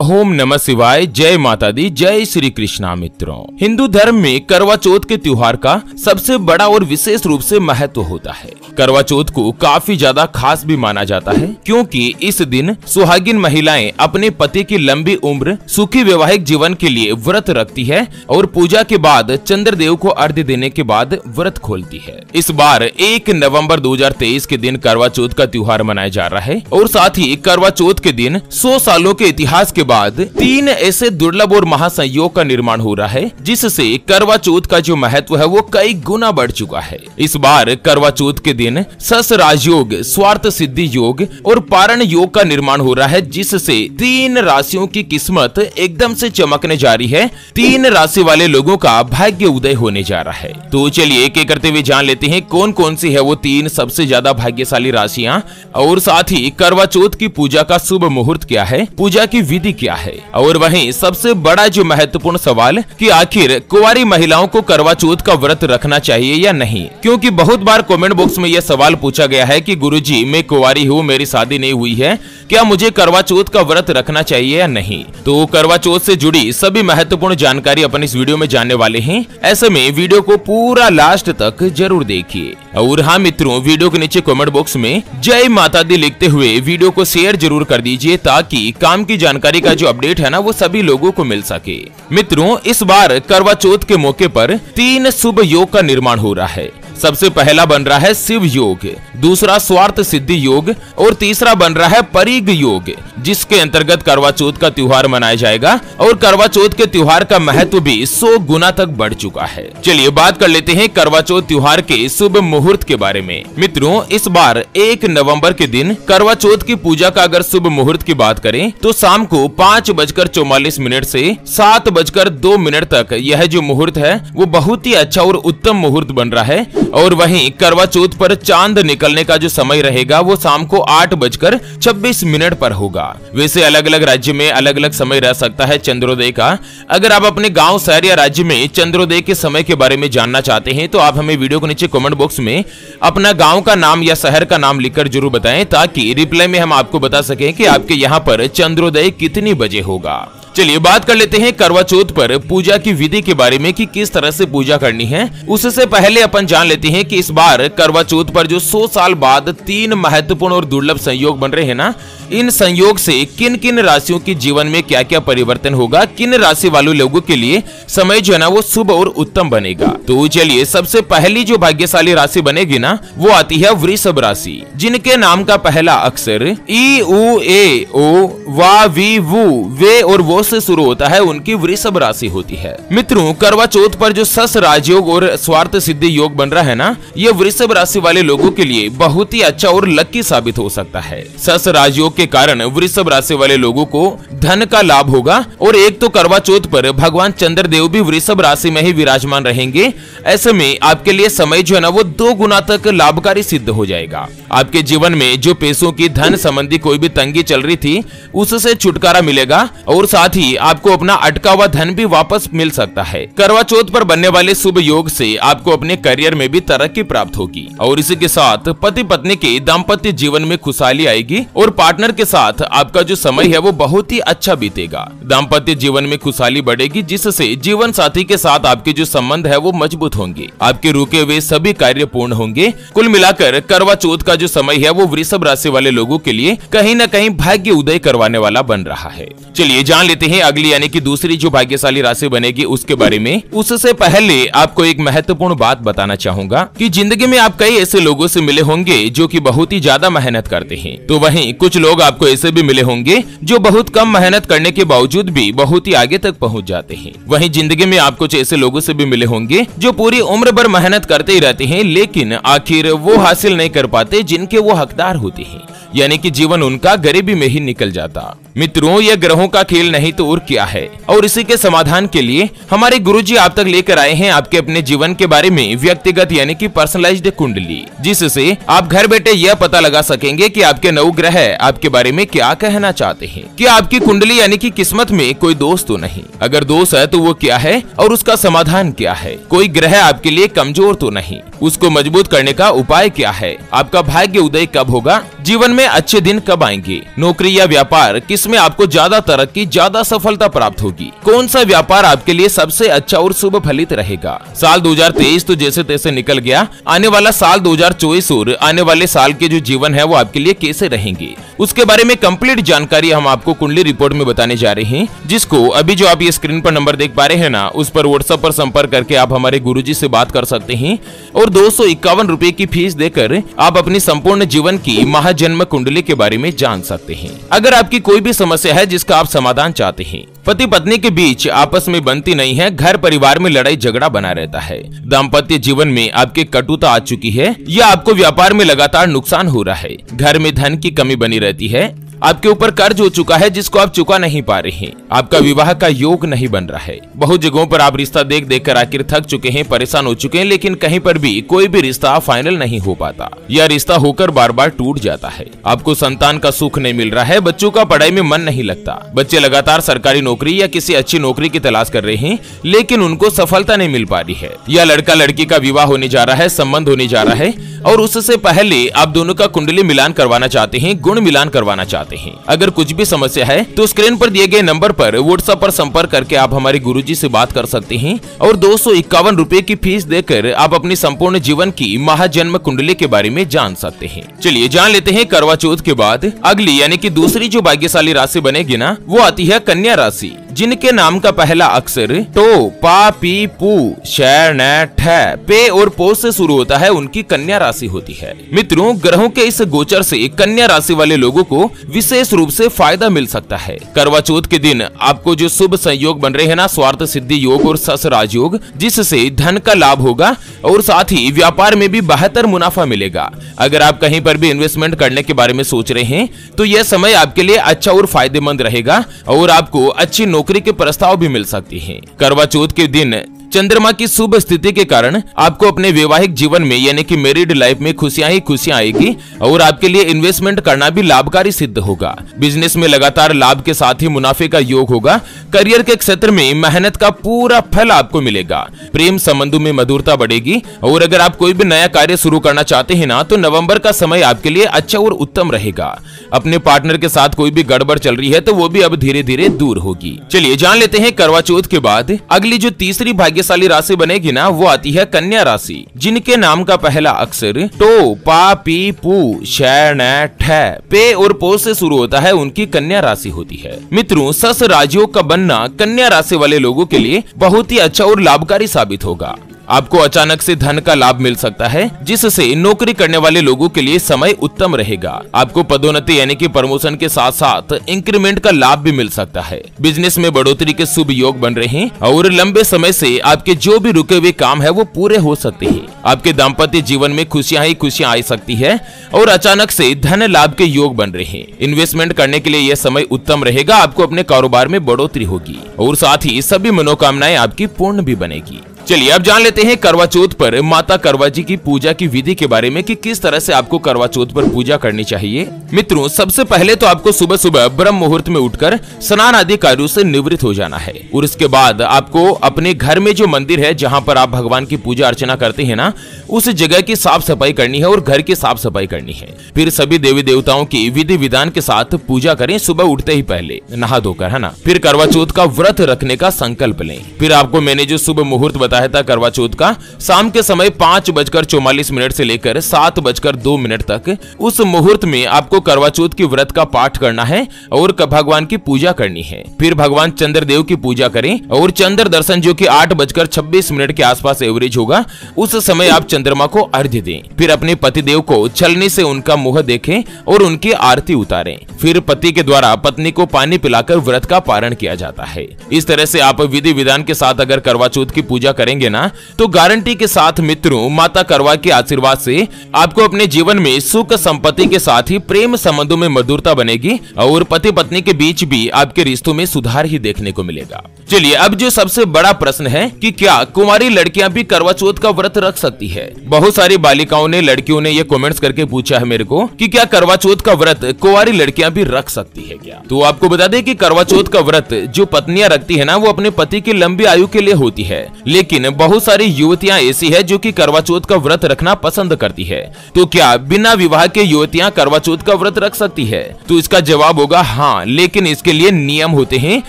ओम नमः शिवाय। जय माता दी, जय श्री कृष्णा। मित्रों, हिंदू धर्म में करवा चौथ के त्योहार का सबसे बड़ा और विशेष रूप से महत्व होता है। करवा चौथ को काफी ज्यादा खास भी माना जाता है, क्योंकि इस दिन सुहागिन महिलाएं अपने पति की लंबी उम्र, सुखी वैवाहिक जीवन के लिए व्रत रखती है और पूजा के बाद चंद्रदेव को अर्घ्य देने के बाद व्रत खोलती है। इस बार 1 नवंबर 2023 के दिन करवा चौथ का त्योहार मनाया जा रहा है और साथ ही करवा चौथ के दिन 100 सालों के इतिहास के बाद 3 ऐसे दुर्लभ और महासंयोग का निर्माण हो रहा है, जिससे करवा चौथ का जो महत्व है वो कई गुना बढ़ चुका है। इस बार करवा चौथ के दिन सस राजयोग, स्वार्थ सिद्धि योग और पारण योग का निर्माण हो रहा है, जिससे 3 राशियों की किस्मत एकदम से चमकने जा रही है। 3 राशि वाले लोगों का भाग्य उदय होने जा रहा है। तो चलिए एक एक करते हुए जान लेते हैं कौन कौन सी है वो 3 सबसे ज्यादा भाग्यशाली राशियां, और साथ ही करवा चौथ की पूजा का शुभ मुहूर्त क्या है, पूजा की विधि क्या है, और वहीं सबसे बड़ा जो महत्वपूर्ण सवाल कि आखिर कुंवारी महिलाओं को करवा चौथ का व्रत रखना चाहिए या नहीं। क्योंकि बहुत बार कमेंट बॉक्स में यह सवाल पूछा गया है कि गुरुजी, मैं कुंवारी हूँ, मेरी शादी नहीं हुई है, क्या मुझे करवा चौथ का व्रत रखना चाहिए या नहीं। तो करवा चौथ से जुड़ी सभी महत्वपूर्ण जानकारी अपन इस वीडियो में जानने वाले हैं। ऐसे में वीडियो को पूरा लास्ट तक जरूर देखिए। और हाँ मित्रों, वीडियो के नीचे कमेंट बॉक्स में जय माता दी लिखते हुए वीडियो को शेयर जरूर कर दीजिए, ताकि काम की जानकारी का जो अपडेट है ना वो सभी लोगों को मिल सके। मित्रों, इस बार करवा चौथ के मौके पर 3 शुभ योग का निर्माण हो रहा है। सबसे पहला बन रहा है शिव योग, दूसरा स्वार्थ सिद्धि योग और तीसरा बन रहा है परीग योग, जिसके अंतर्गत करवा चौथ का त्योहार मनाया जाएगा। और करवा चौथ के त्योहार का महत्व भी 100 गुना तक बढ़ चुका है। चलिए बात कर लेते हैं करवा चौथ त्योहार के शुभ मुहूर्त के बारे में। मित्रों, इस बार 1 नवंबर के दिन करवा चौथ की पूजा का अगर शुभ मुहूर्त की बात करें तो शाम को 5:44 से 7:02 तक यह जो मुहूर्त है वो बहुत ही अच्छा और उत्तम मुहूर्त बन रहा है। और वहीं करवा चौथ पर चांद निकलने का जो समय रहेगा वो शाम को 8:26 पर होगा। वैसे अलग अलग राज्य में अलग अलग समय रह सकता है चंद्रोदय का। अगर आप अपने गांव, शहर या राज्य में चंद्रोदय के समय के बारे में जानना चाहते हैं तो आप हमें वीडियो के नीचे कमेंट बॉक्स में अपना गांव का नाम या शहर का नाम लिखकर जरूर बताएं, ताकि रिप्लाई में हम आपको बता सकें कि आपके यहाँ पर चंद्रोदय कितनी बजे होगा। चलिए बात कर लेते हैं करवा चौथ पर पूजा की विधि के बारे में कि किस तरह से पूजा करनी है। उससे पहले अपन जान लेते हैं कि इस बार करवा चौथ पर जो 100 साल बाद 3 महत्वपूर्ण और दुर्लभ संयोग बन रहे हैं ना, इन संयोग से किन किन राशियों के जीवन में क्या क्या परिवर्तन होगा, किन राशि वालों लोगों के लिए समय जो है ना वो शुभ और उत्तम बनेगा। तो चलिए सबसे पहली जो भाग्यशाली राशि बनेगी ना वो आती है वृषभ राशि, जिनके नाम का पहला अक्षर ई उ ए ओ वा वी वु वे और वो से शुरू होता है, उनकी वृषभ राशि होती है। मित्रों, करवा चौथ पर जो सस राजयोग और स्वार्थ सिद्धि योग बन रहा है ना, ये वृषभ राशि वाले लोगों के लिए बहुत ही अच्छा और लकी साबित हो सकता है। सस राजयोग के कारण वृषभ राशि वाले लोगों को धन का लाभ होगा। और एक तो करवा चौथ पर भगवान चंद्रदेव भी वृषभ राशि में ही विराजमान रहेंगे। ऐसे में आपके लिए समय जो है ना वो 2 गुना तक लाभकारी सिद्ध हो जाएगा। आपके जीवन में जो पैसों की, धन संबंधी कोई भी तंगी चल रही थी उससे छुटकारा मिलेगा, और साथ ही आपको अपना अटका हुआ धन भी वापस मिल सकता है। करवा चौथ पर बनने वाले शुभ योग से आपको अपने करियर में भी तरक्की प्राप्त होगी, और इसी के साथ पति पत्नी के दाम्पत्य जीवन में खुशहाली आएगी और पार्टनर के साथ आपका जो समय है वो बहुत ही अच्छा बीतेगा। दाम्पत्य जीवन में खुशहाली बढ़ेगी, जिससे जीवन साथी के साथ आपके जो संबंध है वो मजबूत होंगे। आपके रुके हुए सभी कार्य पूर्ण होंगे। कुल मिलाकर करवा चौथ का जो समय है वो वृषभ राशि वाले लोगों के लिए कहीं न कहीं भाग्य उदय करवाने वाला बन रहा है। चलिए जान लेते हैं अगली यानी कि दूसरी जो भाग्यशाली राशि बनेगी उसके बारे में। उससे पहले आपको एक महत्वपूर्ण बात बताना चाहूंगा कि जिंदगी में आप कई ऐसे लोगों से मिले होंगे जो कि बहुत ही ज्यादा मेहनत करते हैं, तो वहीं कुछ लोग आपको ऐसे भी मिले होंगे जो बहुत कम मेहनत करने के बावजूद भी बहुत ही आगे तक पहुंच जाते हैं। वहीं जिंदगी में आप कुछ ऐसे लोगों से भी मिले होंगे जो पूरी उम्र भर मेहनत करते ही रहते हैं, लेकिन आखिर वो हासिल नहीं कर पाते जिनके वो हकदार होते हैं, यानी कि जीवन उनका गरीबी में ही निकल जाता। मित्रों, यह ग्रहों का खेल नहीं तो और क्या है। और इसी के समाधान के लिए हमारे गुरुजी आप तक लेकर आए हैं आपके अपने जीवन के बारे में व्यक्तिगत यानी कि पर्सनलाइज्ड कुंडली, जिससे आप घर बैठे यह पता लगा सकेंगे कि आपके 9 ग्रह आपके बारे में क्या कहना चाहते हैं। क्या आपकी कुंडली यानी कि किस्मत में कोई दोष तो नहीं, अगर दोष है तो वो क्या है और उसका समाधान क्या है। कोई ग्रह आपके लिए कमजोर तो नहीं, उसको मजबूत करने का उपाय क्या है। आपका भाग्य उदय कब होगा, जीवन में अच्छे दिन कब आएंगे, नौकरी या व्यापार किसमें आपको ज्यादा तरक्की, ज्यादा सफलता प्राप्त होगी, कौन सा व्यापार आपके लिए सबसे अच्छा और शुभ फलित रहेगा। साल 2023 तो जैसे तैसे निकल गया, आने वाला साल 2024 और आने वाले साल के जो जीवन है वो आपके लिए कैसे रहेंगे, उसके बारे में कंप्लीट जानकारी हम आपको कुंडली रिपोर्ट में बताने जा रहे हैं, जिसको अभी जो आप ये स्क्रीन पर नंबर देख पा रहे हैं ना, उस पर व्हाट्सएप पर संपर्क करके आप हमारे गुरुजी से बात कर सकते हैं और 251 रुपए की फीस देकर आप अपनी संपूर्ण जीवन की महाजन्म कुंडली के बारे में जान सकते हैं। अगर आपकी कोई भी समस्या है जिसका आप समाधान चाहते हैं, पति पत्नी के बीच आपस में बनती नहीं है, घर परिवार में लड़ाई झगड़ा बना रहता है, दाम्पत्य जीवन में आपके कटुता आ चुकी है या आपको व्यापार में लगातार नुकसान हो रहा है, घर में धन की कमी बनी रहती है, आपके ऊपर कर्ज हो चुका है जिसको आप चुका नहीं पा रहे हैं, आपका विवाह का योग नहीं बन रहा है, बहुत जगहों पर आप रिश्ता देख देख कर आखिर थक चुके हैं, परेशान हो चुके हैं, लेकिन कहीं पर भी कोई भी रिश्ता फाइनल नहीं हो पाता या रिश्ता होकर बार बार टूट जाता है, आपको संतान का सुख नहीं मिल रहा है, बच्चों का पढ़ाई में मन नहीं लगता, बच्चे लगातार सरकारी नौकरी या किसी अच्छी नौकरी की तलाश कर रहे हैं लेकिन उनको सफलता नहीं मिल पा रही है, या लड़का लड़की का विवाह होने जा रहा है, संबंध होने जा रहा है और उससे पहले आप दोनों का कुंडली मिलान करवाना चाहते हैं, गुण मिलान करवाना चाहते हैं। अगर कुछ भी समस्या है तो स्क्रीन पर दिए गए नंबर पर व्हाट्सएप पर संपर्क करके आप हमारे गुरुजी से बात कर सकते हैं और 251 रुपए की फीस देकर आप अपनी संपूर्ण जीवन की महाजन्म कुंडली के बारे में जान सकते हैं। चलिए जान लेते हैं करवा चौथ के बाद अगली यानी कि दूसरी जो भाग्यशाली राशि बनेगी ना, वो आती है कन्या राशि, जिनके नाम का पहला अक्षर टो, पा, पी, पू, शै, नै, ठै, पे और पो से शुरू होता है, उनकी कन्या राशि होती है। मित्रों, ग्रहों के इस गोचर से कन्या राशि वाले लोगों को विशेष रूप से फायदा मिल सकता है। करवा चौथ के दिन आपको जो शुभ संयोग बन रहे हैं ना, स्वार्थ सिद्धि योग और सस राजयोग, जिससे धन का लाभ होगा और साथ ही व्यापार में भी बेहतर मुनाफा मिलेगा। अगर आप कहीं पर भी इन्वेस्टमेंट करने के बारे में सोच रहे हैं तो यह समय आपके लिए अच्छा और फायदेमंद रहेगा और आपको अच्छी नौकरी के प्रस्ताव भी मिल सकती हैं। करवा चौथ के दिन चंद्रमा की शुभ स्थिति के कारण आपको अपने वैवाहिक जीवन में यानी कि मैरिड लाइफ में खुशियां ही खुशियां आएगी और आपके लिए इन्वेस्टमेंट करना भी लाभकारी सिद्ध होगा। बिजनेस में लगातार लाभ के साथ ही मुनाफे का योग होगा। करियर के क्षेत्र में मेहनत का पूरा फल आपको मिलेगा। प्रेम संबंधों में मधुरता बढ़ेगी और अगर आप कोई भी नया कार्य शुरू करना चाहते हैं ना, तो नवंबर का समय आपके लिए अच्छा और उत्तम रहेगा। अपने पार्टनर के साथ कोई भी गड़बड़ चल रही है तो वो भी अब धीरे धीरे दूर होगी। चलिए जान लेते हैं करवा चौथ के बाद अगली जो तीसरी भाग्यशाली राशि बनेगी ना, वो आती है कन्या राशि, जिनके नाम का पहला अक्षर टो, पा, पी, पू, शै, नै, ठै, पे और पो से शुरू होता है, उनकी कन्या राशि होती है। मित्रों, सस राजयोग का बनना कन्या राशि वाले लोगों के लिए बहुत ही अच्छा और लाभकारी साबित होगा। आपको अचानक से धन का लाभ मिल सकता है, जिससे नौकरी करने वाले लोगों के लिए समय उत्तम रहेगा। आपको पदोन्नति यानी कि प्रमोशन के साथ साथ इंक्रीमेंट का लाभ भी मिल सकता है। बिजनेस में बढ़ोतरी के शुभ योग बन रहे हैं और लंबे समय से आपके जो भी रुके हुए काम है वो पूरे हो सकते हैं। आपके दाम्पत्य जीवन में खुशियां ही खुशियां आ सकती है और अचानक से धन लाभ के योग बन रहे हैं। इन्वेस्टमेंट करने के लिए यह समय उत्तम रहेगा। आपको अपने कारोबार में बढ़ोतरी होगी और साथ ही सभी मनोकामनाएं आपकी पूर्ण भी बनेगी। चलिए अब जान लेते हैं करवा चौथ पर माता करवा जी की पूजा की विधि के बारे में कि किस तरह से आपको करवा चौथ पर पूजा करनी चाहिए। मित्रों, सबसे पहले तो आपको सुबह सुबह ब्रह्म मुहूर्त में उठकर स्नान आदि कार्यों से निवृत्त हो जाना है और उसके बाद आपको अपने घर में जो मंदिर है जहां पर आप भगवान की पूजा अर्चना करते हैं ना, उस जगह की साफ सफाई करनी है और घर की साफ सफाई करनी है। फिर सभी देवी देवताओं की विधि विधान के साथ पूजा करें सुबह उठते ही पहले नहा धोकर, है ना। फिर करवा चौथ का व्रत रखने का संकल्प लें। फिर आपको मैंने जो शुभ मुहूर्त बताया था करवा चौथ का, शाम के समय 5:44 से लेकर 7:02 तक, उस मुहूर्त में आपको करवा चौथ की व्रत का पाठ करना है और भगवान की पूजा करनी है। फिर भगवान चंद्रदेव की पूजा करें और चंद्र दर्शन जो कि 8:26 के आसपास एवरेज होगा, उस समय आप चंद्रमा को अर्घ्य दें। फिर अपने पतिदेव को छलनी से उनका मुंह देखें और उनकी आरती उतारें। फिर पति के द्वारा पत्नी को पानी पिलाकर व्रत का पारण किया जाता है। इस तरह से आप विधि विधान के साथ अगर करवा चौथ की पूजा करेंगे ना, तो गारंटी के साथ मित्रों, माता करवा के आशीर्वाद से आपको अपने जीवन में सुख संपत्ति के साथ ही प्रेम संबंधों में मधुरता बनेगी और पति पत्नी के बीच भी आपके रिश्तों में सुधार ही देखने को मिलेगा। चलिए अब जो सबसे बड़ा प्रश्न है कि क्या कुंवारी लड़कियां भी करवा चौथ का व्रत रख सकती है। बहुत सारी बालिकाओं ने, लड़कियों ने ये कमेंट्स करके पूछा है मेरे को कि क्या करवा चौथ का व्रत कुंवारी लड़कियां भी रख सकती है क्या। तो आपको बता दें कि करवा चौथ का व्रत जो पत्नियां रखती है ना, वो अपने पति की लंबी आयु के लिए होती है। लेकिन बहुत सारी युवतियां ऐसी है जो कि करवा चौथ का व्रत रखना पसंद करती है। तो क्या बिना विवाह के युवतियां करवा चौथ का व्रत रख सकती है? तो इसका जवाब होगा हाँ, लेकिन इसके लिए नियम होते हैं।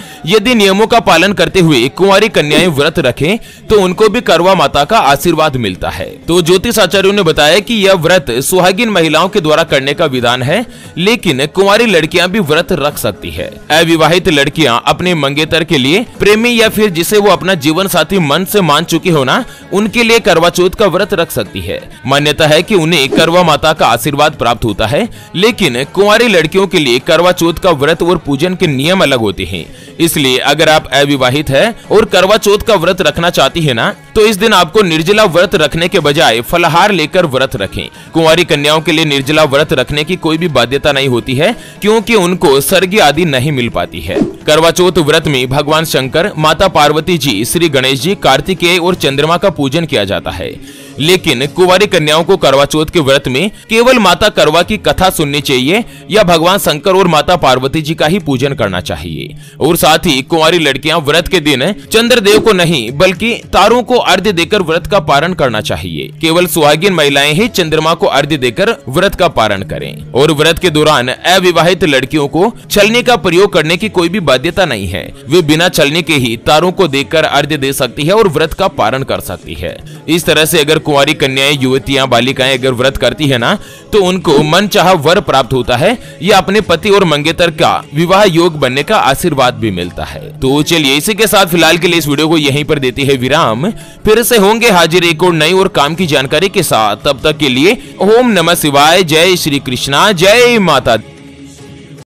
यदि नियमों का पालन करते हुए कुंवारी कन्याएं व्रत रखें तो उनको भी करवा माता का आशीर्वाद मिलता है। तो ज्योतिष आचार्यों ने बताया कि यह व्रत सुहागिन महिलाओं के द्वारा करने का विधान है, लेकिन कुंवारी लड़कियां भी व्रत रख सकती है। अविवाहित लड़कियां अपने मंगेतर के लिए, प्रेमी या फिर जिसे वो अपना जीवन साथी मन से मान चुकी हो ना, उनके लिए करवा चौथ का व्रत रख सकती है। मान्यता है कि उन्हें करवा माता का आशीर्वाद प्राप्त होता है, लेकिन कुंवारी लड़कियों के लिए करवा चौथ का व्रत और पूजन के नियम अलग होते हैं। इसलिए अगर आप अविवाहित है और करवा चौथ का व्रत रखना चाहती है ना, तो इस दिन आपको निर्जला व्रत रखने के बजाय फलाहार लेकर व्रत रखें। कुंवारी कन्याओं के लिए निर्जला व्रत रखने की कोई भी बाध्यता नहीं होती है, क्योंकि उनको सर्गी आदि नहीं मिल पाती है। करवा चौथ व्रत में भगवान शंकर, माता पार्वती जी, श्री गणेश जी, कार्तिकेय और चंद्रमा का पूजन किया जाता है। लेकिन कुंवारी कन्याओं को करवा चौथ के व्रत में केवल माता करवा की कथा सुननी चाहिए या भगवान शंकर और माता पार्वती जी का ही पूजन करना चाहिए। और साथ ही कुंवारी लड़कियां व्रत के दिन चंद्रदेव को नहीं बल्कि तारों को अर्घ्य देकर व्रत का पारण करना चाहिए। केवल सुहागिन महिलाएं ही चंद्रमा को अर्घ्य देकर व्रत का पारण करें। और व्रत के दौरान अविवाहित लड़कियों को छलनी का प्रयोग करने की कोई भी बाध्यता नहीं है। वे बिना छलनी के ही तारों को देखकर अर्घ्य दे सकती है और व्रत का पारण कर सकती है। इस तरह से अगर कुंवारी कन्याएं, युवतियां, बालिकाएं अगर व्रत करती है ना, तो उनको मनचाहा वर प्राप्त होता है या अपने पति और मंगेतर का विवाह योग बनने का आशीर्वाद भी मिलता है। तो चलिए इसी के साथ फिलहाल के लिए इस वीडियो को यहीं पर देते हैं विराम। फिर से होंगे हाजिर एक और नई और काम की जानकारी के साथ। तब तक के लिए ओम नमः शिवाय, जय श्री कृष्णा, जय माता दी।